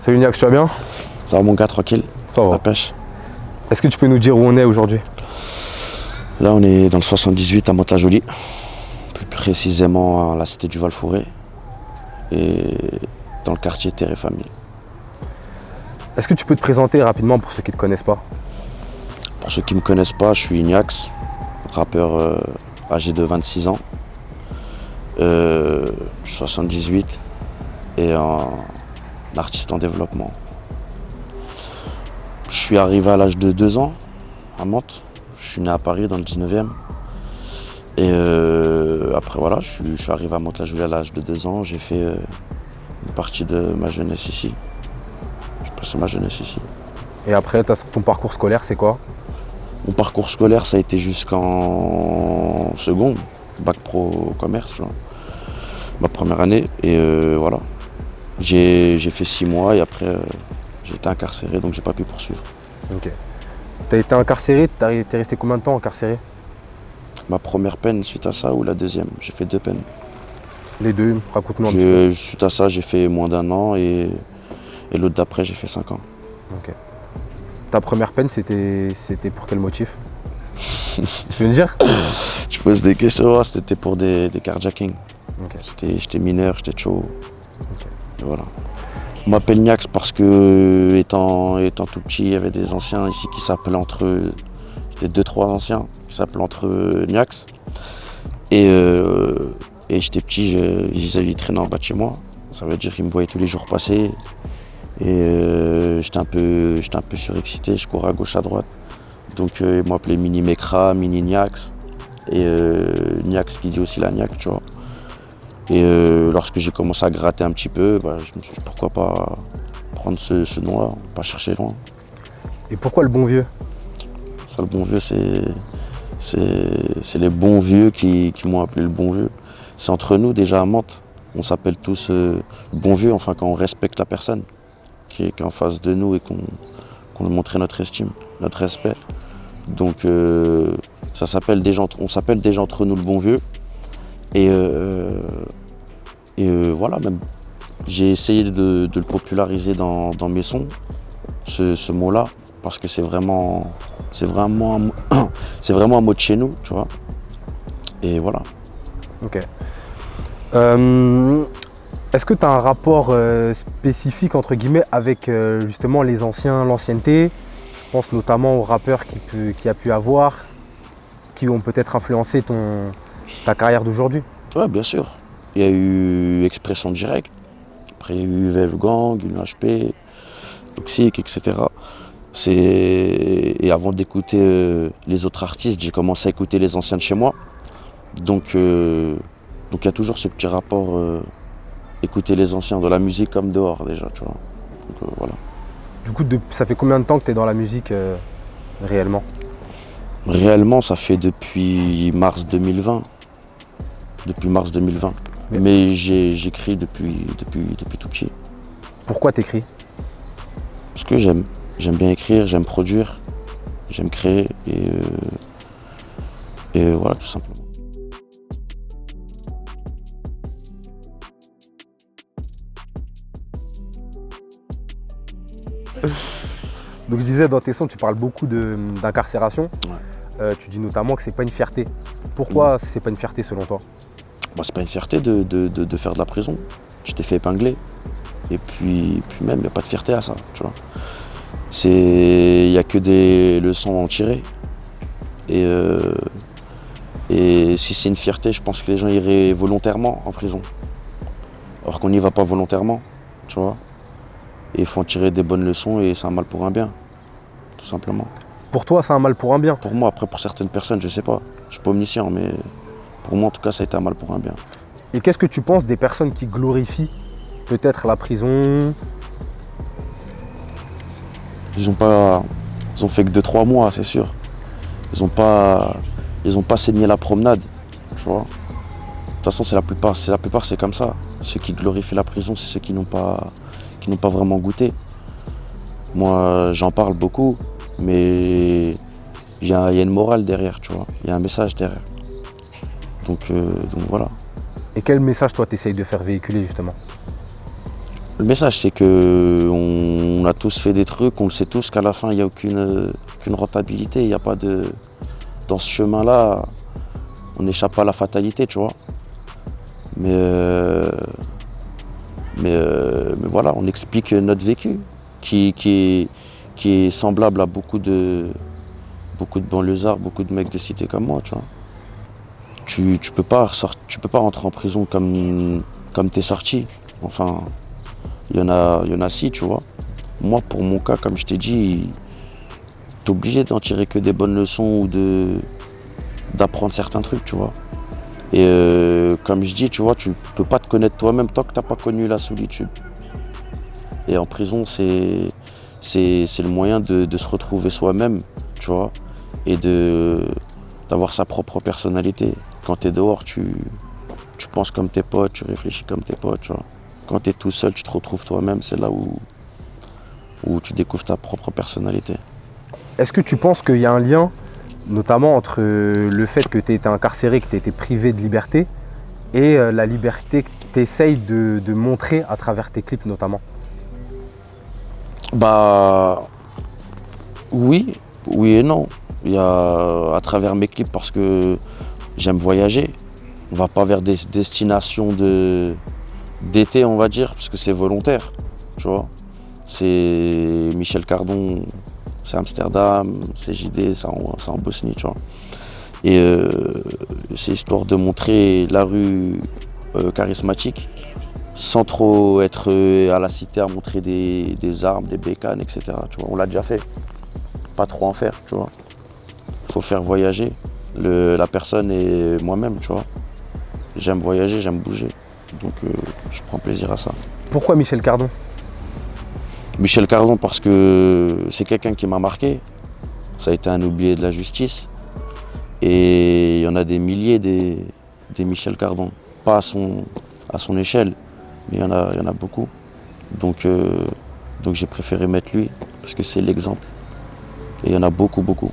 Salut Niax, tu vas bien? Ça va mon gars, tranquille. Ça va. La pêche. Est-ce que tu peux nous dire où on est aujourd'hui? Là on est dans le 78 à Mantes-la-Jolie. Plus précisément à la cité du Val-Fouré. Et dans le quartier Terre et Famille. Est-ce que tu peux te présenter rapidement pour ceux qui ne te connaissent pas? Pour ceux qui ne me connaissent pas, je suis Niax, rappeur âgé de 26 ans. Je suis 78 et un artiste en développement. Je suis arrivé à l'âge de 2 ans à Mantes. Je suis né à Paris dans le 19e. Et après voilà, je suis arrivé à Mantes-la-Jolie à l'âge de 2 ans. J'ai fait une partie de ma jeunesse ici. J'ai passé ma jeunesse ici. Et après, ton parcours scolaire, c'est quoi? Mon parcours scolaire, ça a été jusqu'en seconde, bac pro commerce, tu vois, ma première année. Et voilà, j'ai fait 6 mois et après j'ai été incarcéré, donc j'ai pas pu poursuivre. Ok. T'as été incarcéré, t'es resté combien de temps incarcéré? Ma première peine suite à ça ou la deuxième? J'ai fait 2 peines. Les deux, raconte-nous un petit peu. Suite à ça, j'ai fait moins d'1 an et l'autre d'après, j'ai fait 5 ans. Ok. Ta première peine, c'était pour quel motif? Tu veux me dire? Tu poses des questions, c'était pour des carjackings. Okay. J'étais mineur, j'étais chaud. Okay. Et voilà. On m'appelle Niax parce que, étant tout petit, il y avait des anciens ici qui s'appelaient entre eux. C'était 2-3 anciens qui s'appelaient entre eux Niax. Et j'étais petit, ils traînaient en bas de chez moi. Ça veut dire qu'ils me voyaient tous les jours passer. Et j'étais un peu surexcité, je courais à gauche à droite. Donc ils m'appelaient Mini Mekra, Mini Niax. Et Niax qui dit aussi la Niax, tu vois. Et lorsque j'ai commencé à gratter un petit peu, je me suis dit pourquoi pas prendre ce nom-là, pas chercher loin. Et pourquoi le bon vieux? Ça, le bon vieux, c'est les bons vieux qui m'ont appelé le bon vieux. C'est entre nous déjà à Mantes, on s'appelle tous bon vieux, enfin quand on respecte la personne qui est en face de nous et qu'on lui montre notre estime, notre respect. Donc on s'appelle déjà entre nous le bon vieux. Et voilà, même j'ai essayé de le populariser dans mes sons, ce mot-là, parce que c'est vraiment un mot de chez nous, tu vois. Et voilà. Ok. Est-ce que tu as un rapport spécifique entre guillemets avec justement les anciens, l'ancienneté? Je pense notamment aux rappeurs qui a pu avoir, qui ont peut-être influencé ta carrière d'aujourd'hui. Ouais, bien sûr. Il y a eu Expression Directe, après il y a eu VF Gang, UHP, Toxic, etc. Et avant d'écouter les autres artistes, j'ai commencé à écouter les anciens de chez moi. Donc il y a toujours ce petit rapport, écouter les anciens, de la musique comme dehors déjà, tu vois. Donc voilà. Du coup, ça fait combien de temps que tu es dans la musique réellement? Réellement, ça fait depuis mars 2020. Mais j'écris depuis tout petit. Pourquoi t'écris? Parce que j'aime. J'aime bien écrire, j'aime produire, j'aime créer et voilà, tout simplement. Donc je disais, dans tes sons, tu parles beaucoup d'incarcération. Ouais. Tu dis notamment que c'est pas une fierté. Pourquoi c'est pas une fierté selon toi? C'est pas une fierté de faire de la prison. Tu t'es fait épingler. Et puis même, il n'y a pas de fierté à ça, tu vois. Il n'y a que des leçons à en tirer. Et si c'est une fierté, je pense que les gens iraient volontairement en prison. Alors qu'on n'y va pas volontairement, tu vois. Et il faut en tirer des bonnes leçons et c'est un mal pour un bien, tout simplement. Pour toi, c'est un mal pour un bien? Pour moi, après pour certaines personnes, je sais pas. Je suis pas omniscient, mais pour moi en tout cas, ça a été un mal pour un bien. Et qu'est-ce que tu penses des personnes qui glorifient peut-être la prison? Ils ont fait que 2-3 mois, c'est sûr. Ils ont pas saigné la promenade, tu vois. De toute façon, c'est la plupart, c'est comme ça. Ceux qui glorifient la prison, c'est ceux qui n'ont pas vraiment goûté. Moi, j'en parle beaucoup, mais il y a une morale derrière, tu vois. Il y a un message derrière. Donc voilà. Et quel message, toi, tu essayes de faire véhiculer, justement? Le message, c'est que on a tous fait des trucs, on le sait tous qu'à la fin, il n'y a aucune rentabilité. Il n'y a pas de... Dans ce chemin-là, on n'échappe pas à la fatalité, tu vois. Mais voilà, on explique notre vécu, qui est semblable à beaucoup de banlieusards, beaucoup de mecs de cité comme moi, tu vois. Tu peux pas rentrer en prison comme t'es sorti. Enfin, il y en a si, tu vois. Moi, pour mon cas, comme je t'ai dit, t'es obligé d'en tirer que des bonnes leçons ou d'apprendre certains trucs, tu vois. Et comme je dis, tu vois, tu peux pas te connaître toi-même tant que t'as pas connu la solitude. Et en prison, c'est le moyen de se retrouver soi-même, tu vois, et d'avoir sa propre personnalité. Quand t'es dehors, tu penses comme tes potes, tu réfléchis comme tes potes, tu vois. Quand t'es tout seul, tu te retrouves toi-même, c'est là où tu découvres ta propre personnalité. Est-ce que tu penses qu'il y a un lien, notamment entre le fait que tu aies été incarcéré, que tu aies été privé de liberté, et la liberté que tu essayes de montrer à travers tes clips notamment? Bah oui et non. Il y a à travers mes clips parce que j'aime voyager. On va pas vers des destinations d'été, on va dire, parce que c'est volontaire, tu vois. C'est Michel Cardon, c'est Amsterdam, c'est JD, c'est en Bosnie, tu vois. Et c'est histoire de montrer la rue charismatique, sans trop être à la cité à montrer des armes, des bécanes, etc. Tu vois, on l'a déjà fait. Pas trop en faire, tu vois. Il faut faire voyager la personne et moi-même, tu vois. J'aime voyager, j'aime bouger. Donc je prends plaisir à ça. Pourquoi Michel Cardon? Michel Cardon parce que c'est quelqu'un qui m'a marqué. Ça a été un oublié de la justice. Et il y en a des milliers des Michel Cardon. Pas à son échelle, mais il y en a beaucoup. Donc j'ai préféré mettre lui, parce que c'est l'exemple. Et il y en a beaucoup.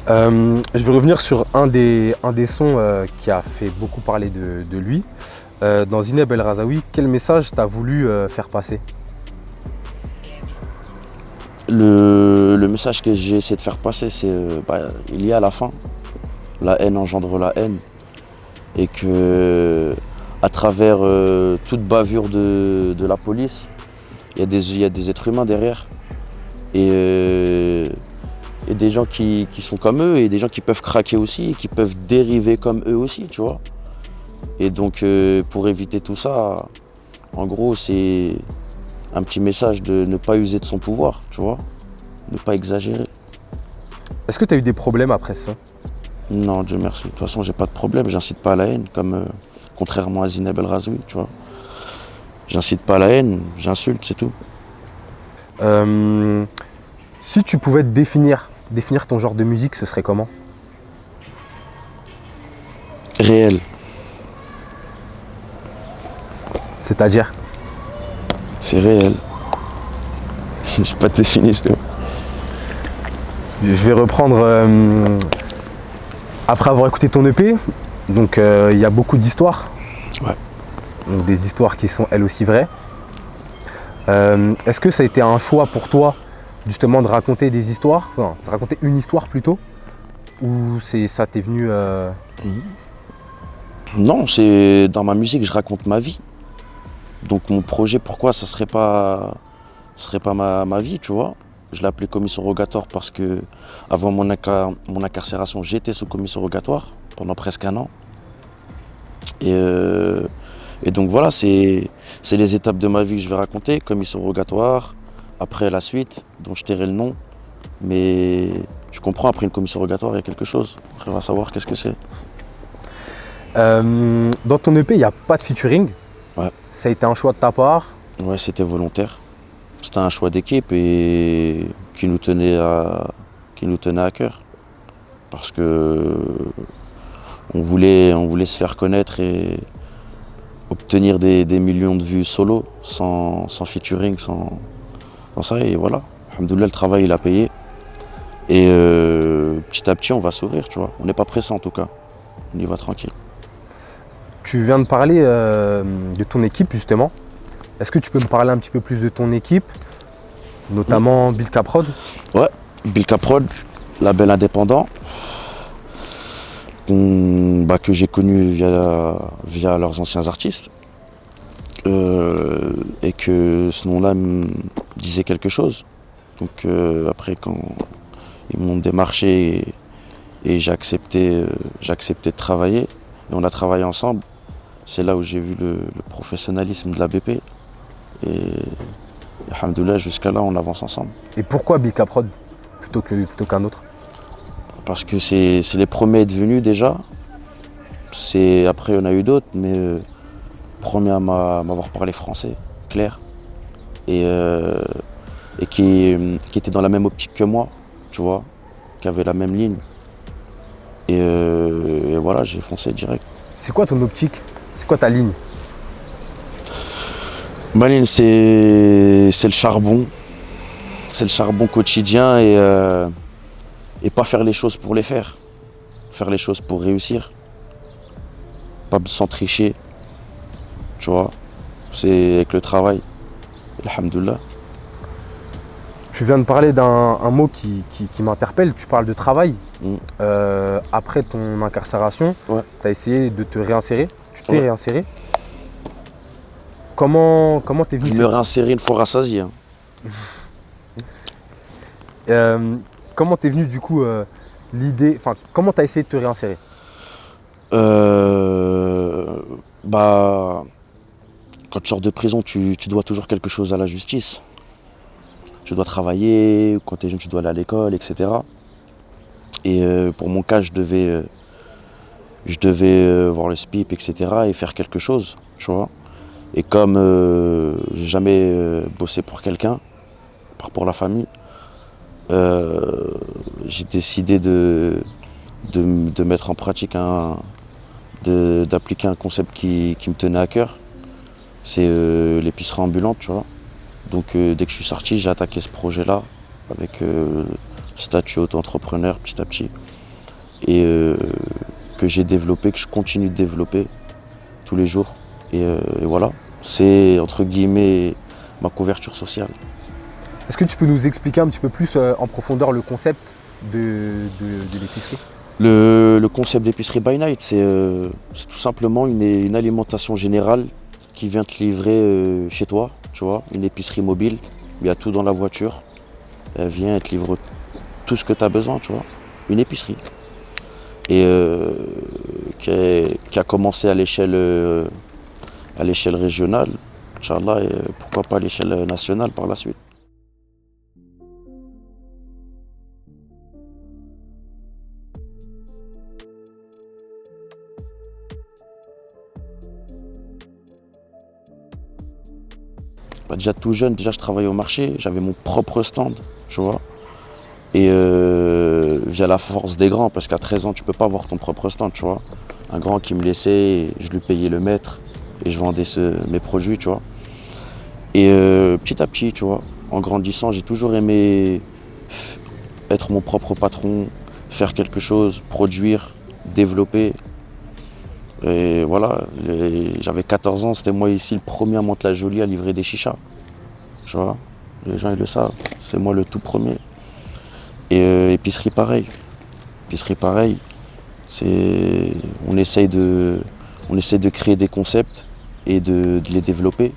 Je vais revenir sur un des sons qui a fait beaucoup parler de lui. Dans Zineb El Razaoui, quel message t'as voulu faire passer? Le message que j'ai essayé de faire passer, c'est il y a la fin. La haine engendre la haine. Et que à travers toute bavure de la police, il y a des êtres humains derrière. Et des gens qui sont comme eux, et des gens qui peuvent craquer aussi, et qui peuvent dériver comme eux aussi, tu vois. Et donc pour éviter tout ça, en gros, c'est un petit message de ne pas user de son pouvoir, tu vois. Ne pas exagérer. Est-ce que tu as eu des problèmes après ça? Non, Dieu merci. De toute façon, j'ai pas de problème, j'incite pas à la haine, comme contrairement à Zineb El Razoui, tu vois. J'incite pas à la haine, j'insulte, c'est tout. Si tu pouvais te définir ton genre de musique, ce serait comment? Réel. C'est-à-dire? C'est réel. J'ai pas de définition. Je vais reprendre après avoir écouté ton EP. Donc il y a beaucoup d'histoires. Ouais. Donc des histoires qui sont elles aussi vraies. Est-ce que ça a été un choix pour toi justement de raconter des histoires, enfin de raconter une histoire plutôt, ou ça t'est venu Non, c'est dans ma musique, je raconte ma vie. Donc mon projet, pourquoi ça serait pas ma vie, tu vois. Je l'ai appelé commission rogatoire parce que avant mon incarcération, j'étais sous commission rogatoire pendant presque un an. Et donc voilà, c'est les étapes de ma vie que je vais raconter, commission rogatoire, après la suite, dont je tairai le nom. Mais tu comprends, après une commission rogatoire, il y a quelque chose. Après, on va savoir qu'est-ce que c'est. Dans ton EP, il n'y a pas de featuring. Ouais. Ça a été un choix de ta part? Ouais, c'était volontaire. C'était un choix d'équipe et qui nous tenait à cœur. Parce que on voulait se faire connaître et obtenir des millions de vues solo, sans featuring, sans ça. Et voilà, alhamdoulilah, le travail il a payé. Et petit à petit, on va s'ouvrir, tu vois. On n'est pas pressé en tout cas. On y va tranquille. Tu viens de parler de ton équipe justement. Est-ce que tu peux me parler un petit peu plus de ton équipe, notamment Bill Caprod? Ouais, Bill Caprod, label indépendant, que j'ai connu via leurs anciens artistes. Et que ce nom-là me disait quelque chose. Donc après, quand ils m'ont démarché et j'ai accepté de travailler, et on a travaillé ensemble, c'est là où j'ai vu le professionnalisme de la BP. Et alhamdoulilah, jusqu'à là, on avance ensemble. Et pourquoi Bill Caprod plutôt qu'un autre? Parce que c'est les premiers à être venus déjà. Après, il y en a eu d'autres, mais premier à m'avoir parlé français, clair. Et qui était dans la même optique que moi, tu vois, qui avait la même ligne. Et voilà, j'ai foncé direct. C'est quoi ton optique? C'est quoi ta ligne? Ma ligne, c'est le charbon. C'est le charbon quotidien et pas faire les choses pour les faire. Faire les choses pour réussir. Pas sans tricher, tu vois. C'est avec le travail. Alhamdoulilah. Tu viens de parler d'un mot qui m'interpelle, tu parles de travail. Après ton incarcération, Ouais. tu as essayé de te réinsérer, tu t'es réinséré. Comment t'es venu Je me réinsérais une fois rassasié. Hein. Comment t'es venu du coup l'idée, enfin comment tu as essayé de te réinsérer? Quand tu sors de prison, tu dois toujours quelque chose à la justice. Tu dois travailler, quand tu es jeune, tu dois aller à l'école, etc. Et pour mon cas, je devais voir le SPIP, etc. et faire quelque chose, tu vois. Et comme j'ai jamais bossé pour quelqu'un, pour la famille, j'ai décidé de mettre en pratique, d'appliquer un concept qui me tenait à cœur. C'est l'épicerie ambulante, tu vois. Donc dès que je suis sorti, j'ai attaqué ce projet-là avec statut auto-entrepreneur petit à petit. Et que j'ai développé, que je continue de développer tous les jours. Et voilà, c'est entre guillemets ma couverture sociale. Est-ce que tu peux nous expliquer un petit peu plus en profondeur le concept de l'épicerie? Le concept d'épicerie by night, c'est tout simplement une alimentation générale qui vient te livrer chez toi, tu vois, une épicerie mobile. Il y a tout dans la voiture. Elle vient, elle te livre tout ce que tu as besoin, tu vois. Une épicerie. Et qui a commencé à l'échelle régionale, Inch'Allah, et pourquoi pas à l'échelle nationale par la suite. Déjà tout jeune, je travaillais au marché, j'avais mon propre stand, tu vois. Et via la force des grands, parce qu'à 13 ans, tu peux pas avoir ton propre stand, tu vois. Un grand qui me laissait, je lui payais le mètre et je vendais mes produits, tu vois. Et petit à petit, tu vois, en grandissant, j'ai toujours aimé être mon propre patron, faire quelque chose, produire, développer. Et voilà, j'avais 14 ans, c'était moi ici le premier à Mantes-la-Jolie à livrer des chichas. Tu vois, les gens ils le savent, c'est moi le tout premier. Et épicerie pareil. Épicerie pareil, on essaye de créer des concepts et de les développer.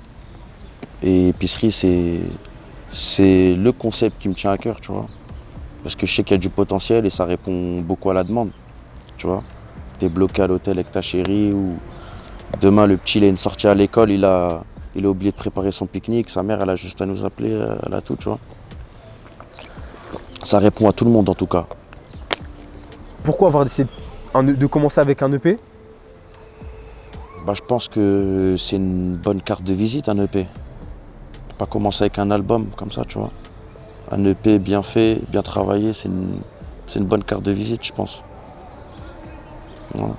Et épicerie c'est le concept qui me tient à cœur, tu vois. Parce que je sais qu'il y a du potentiel et ça répond beaucoup à la demande, tu vois. T'es bloqué à l'hôtel avec ta chérie ou demain le petit il a une sortie à l'école, il a oublié de préparer son pique-nique, sa mère elle a juste à nous appeler, elle a tout, tu vois. Ça répond à tout le monde en tout cas. Pourquoi avoir décidé de commencer avec un EP? Je pense que c'est une bonne carte de visite un EP. Pas commencer avec un album comme ça, tu vois. Un EP bien fait, bien travaillé, c'est une bonne carte de visite, je pense. Voilà,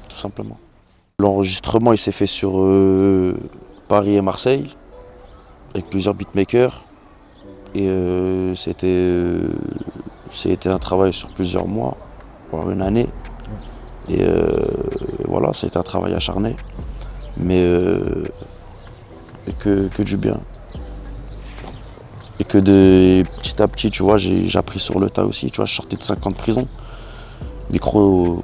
tout simplement. L'enregistrement il s'est fait sur Paris et Marseille, avec plusieurs beatmakers. Et c'était un travail sur plusieurs mois, voire une année. Et voilà, c'était un travail acharné. Mais et que du bien. Et que petit à petit, tu vois, j'ai appris sur le tas aussi. Tu vois, je sortais de 5 ans de prison. Micro,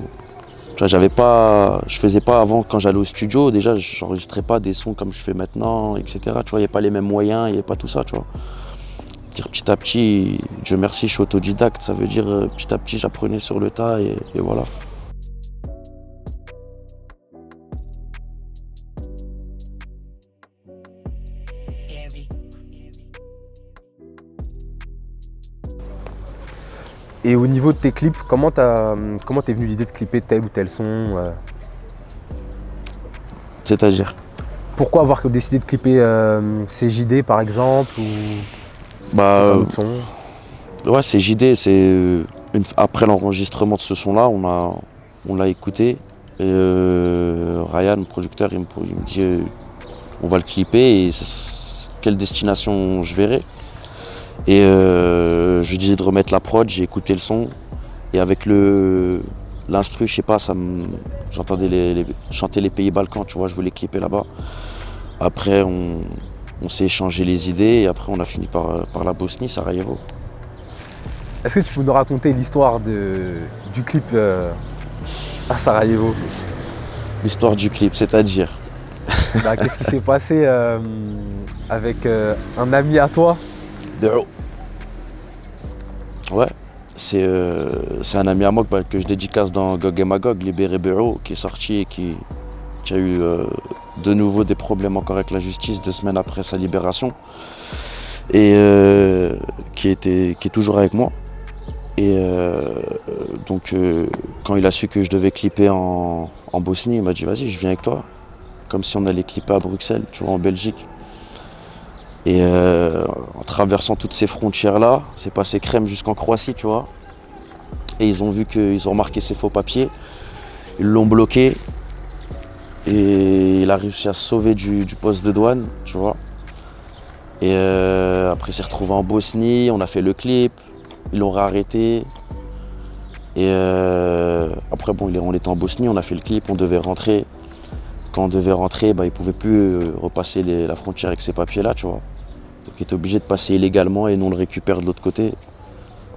tu vois, je faisais pas avant quand j'allais au studio. Déjà, j'enregistrais pas des sons comme je fais maintenant, etc. Tu vois, il n'y a pas les mêmes moyens, il n'y a pas tout ça, tu vois. Dire petit à petit, Dieu merci, je suis autodidacte. Ça veut dire petit à petit, j'apprenais sur le tas et voilà. Et au niveau de tes clips, comment t'es venu l'idée de clipper tel ou tel son C'est-à-dire, Pourquoi avoir décidé de clipper CJD par exemple ou bah, un autre son? ouais, c'est JD. Après l'enregistrement de ce son-là, on l'a écouté. Et Ryan, le producteur, il me dit on va le clipper et quelle destination je verrai. Et je lui disais de remettre la prod, j'ai écouté le son. Et avec l'instru, je sais pas, j'entendais chanter les pays Balkans, tu vois, je voulais clipper là-bas. Après, on s'est échangé les idées et après, on a fini par la Bosnie, Sarajevo. Est-ce que tu peux nous raconter l'histoire du clip à Sarajevo? L'histoire du clip, c'est-à-dire. Qu'est-ce qui s'est passé avec un ami à toi? Béro. Ouais, c'est un ami à moi que je dédicace dans Gog et Magog, Libéré Béro, qui est sorti et qui a eu de nouveau des problèmes encore avec la justice 2 semaines après sa libération. Et qui est toujours avec moi. Et donc quand il a su que je devais clipper en Bosnie, il m'a dit vas-y, je viens avec toi. Comme si on allait clipper à Bruxelles, tu vois, en Belgique. Et en traversant toutes ces frontières-là, c'est passé crème jusqu'en Croatie, tu vois. Et ils ont vu qu'ils ont remarqué ses faux papiers, ils l'ont bloqué. Et il a réussi à se sauver du poste de douane, tu vois. Et après il s'est retrouvé en Bosnie, on a fait le clip, ils l'ont réarrêté. Et après bon, on était en Bosnie, on a fait le clip, on devait rentrer. Quand on devait rentrer, il ne pouvait plus repasser la frontière avec ces papiers-là, tu vois. Donc il était obligé de passer illégalement et nous on le récupère de l'autre côté.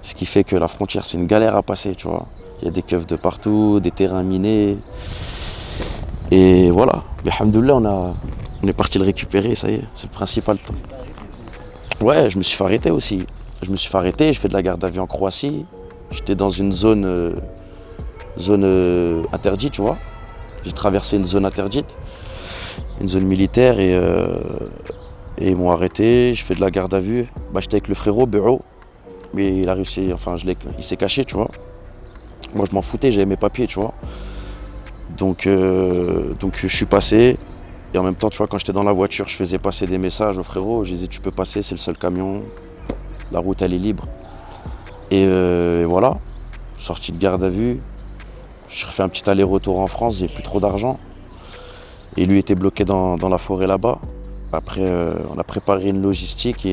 Ce qui fait que la frontière, c'est une galère à passer, tu vois. Il y a des keufs de partout, des terrains minés. Et voilà, mais alhamdoulilah, on est parti le récupérer, ça y est, c'est le principal. Ouais, je me suis fait arrêter aussi. Je me suis fait arrêter, je fais de la garde à vue en Croatie. J'étais dans une zone interdite, tu vois. J'ai traversé une zone interdite, une zone militaire et ils m'ont arrêté, je fais de la garde à vue. J'étais avec le frérot, Béro, mais il a réussi, il s'est caché, tu vois. Moi je m'en foutais, j'avais mes papiers, tu vois. Donc je suis passé et en même temps, tu vois, quand j'étais dans la voiture, je faisais passer des messages au frérot. Je disais tu peux passer, c'est le seul camion, la route elle est libre. Et voilà, sorti de garde à vue, je refais un petit aller-retour en France, j'ai plus trop d'argent. Et lui était bloqué dans la forêt là-bas. Après, on a préparé une logistique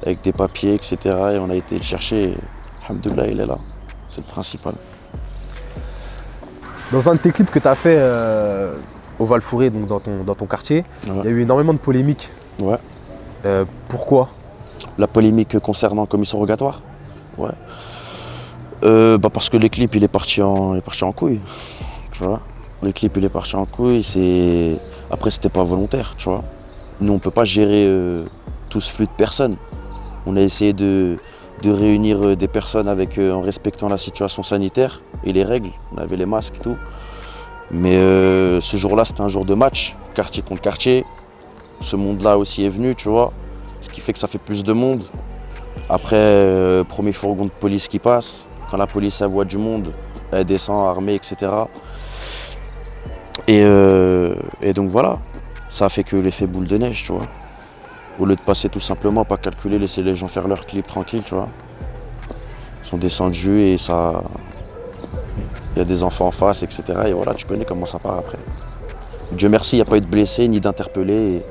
avec des papiers, etc. Et on a été le chercher. Alhamdoulilah, il est là. C'est le principal. Dans un de tes clips que tu as fait au Val-Fouré, donc dans ton quartier, Ouais. il y a eu énormément de polémiques. Ouais. Pourquoi? La polémique concernant commission rogatoire. Ouais. Parce que le clip il est parti en couille. Tu vois. Le clip il est parti en couille. Après c'était pas volontaire, tu vois. Nous on peut pas gérer tout ce flux de personnes. On a essayé de réunir des personnes en respectant la situation sanitaire et les règles. On avait les masques et tout. Mais ce jour-là c'était un jour de match, quartier contre quartier. Ce monde-là aussi est venu, tu vois. Ce qui fait que ça fait plus de monde. Après, premier fourgon de police qui passe. Quand la police elle voit du monde, elle descend armée, etc. Et donc voilà, ça a fait que l'effet boule de neige, tu vois. Au lieu de passer tout simplement, pas calculer, laisser les gens faire leur clip tranquille, tu vois. Ils sont descendus et ça... Il y a des enfants en face, etc. Et voilà, tu connais comment ça part après. Dieu merci, il n'y a pas eu de blessés ni d'interpellés.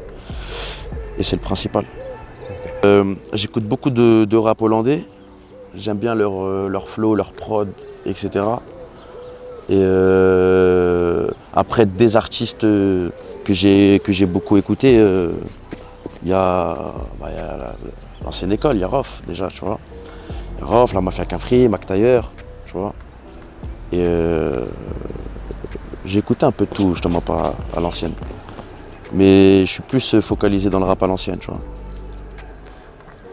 Et c'est le principal. J'écoute beaucoup de rap hollandais. J'aime bien leur flow, leur prod, etc. Et après des artistes que j'ai beaucoup écoutés, Il y a, il y a l'ancienne école, il y a Rof déjà, tu vois. Il y a Rof, la Mafia Cafri, Mac Tailleur, tu vois. Et j'ai écouté un peu de tout, justement, pas à l'ancienne. Mais je suis plus focalisé dans le rap à l'ancienne, tu vois.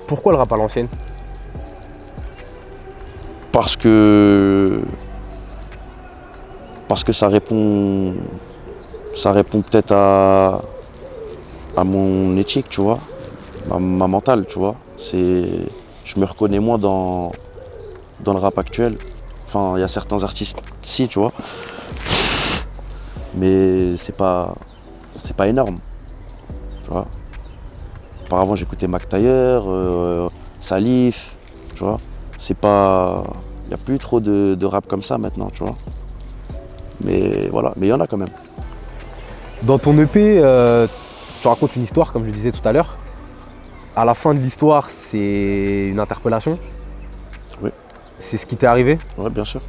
Pourquoi le rap à l'ancienne? Parce que ça répond peut-être à mon éthique, tu vois, ma mentale, tu vois. Je me reconnais moins dans le rap actuel. Enfin, il y a certains artistes, si, tu vois, mais c'est pas énorme, tu vois. Auparavant, j'écoutais Mac Tailleur, Salif, tu vois. C'est pas, il n'y a plus trop de rap comme ça maintenant, tu vois. Mais voilà, mais il y en a quand même. Dans ton EP, tu racontes une histoire, comme je le disais tout à l'heure. À la fin de l'histoire, c'est une interpellation. Oui. C'est ce qui t'est arrivé? Ouais, bien sûr.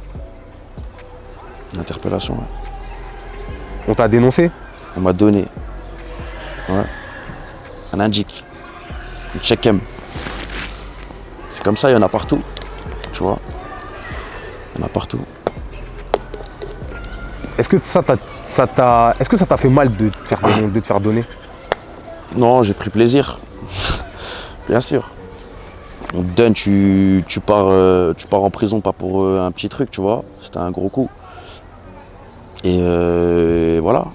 Une interpellation, ouais. On t'a dénoncé? On m'a donné, ouais, un indique, une check-em. C'est comme ça, il y en a partout, tu vois. Il y en a partout. Est-ce que ça t'a fait mal de te faire donner? Non, j'ai pris plaisir, bien sûr. On te donne, tu pars en prison pas pour un petit truc, tu vois. C'était un gros coup. Et voilà.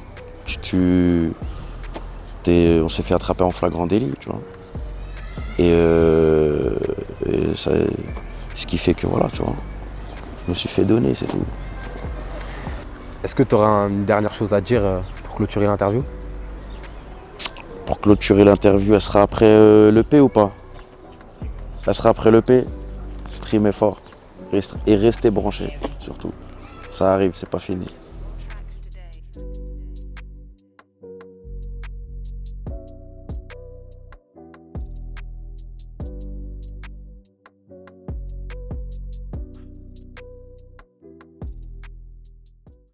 On s'est fait attraper en flagrant délit, tu vois. Et ça, ce qui fait que voilà, tu vois. Je me suis fait donner, c'est tout. Est-ce que tu auras une dernière chose à dire pour clôturer l'interview? Pour clôturer l'interview, elle sera après l'EP ou pas? Elle sera après l'EP. Streamez fort. Et restez branchés, surtout. Ça arrive, c'est pas fini.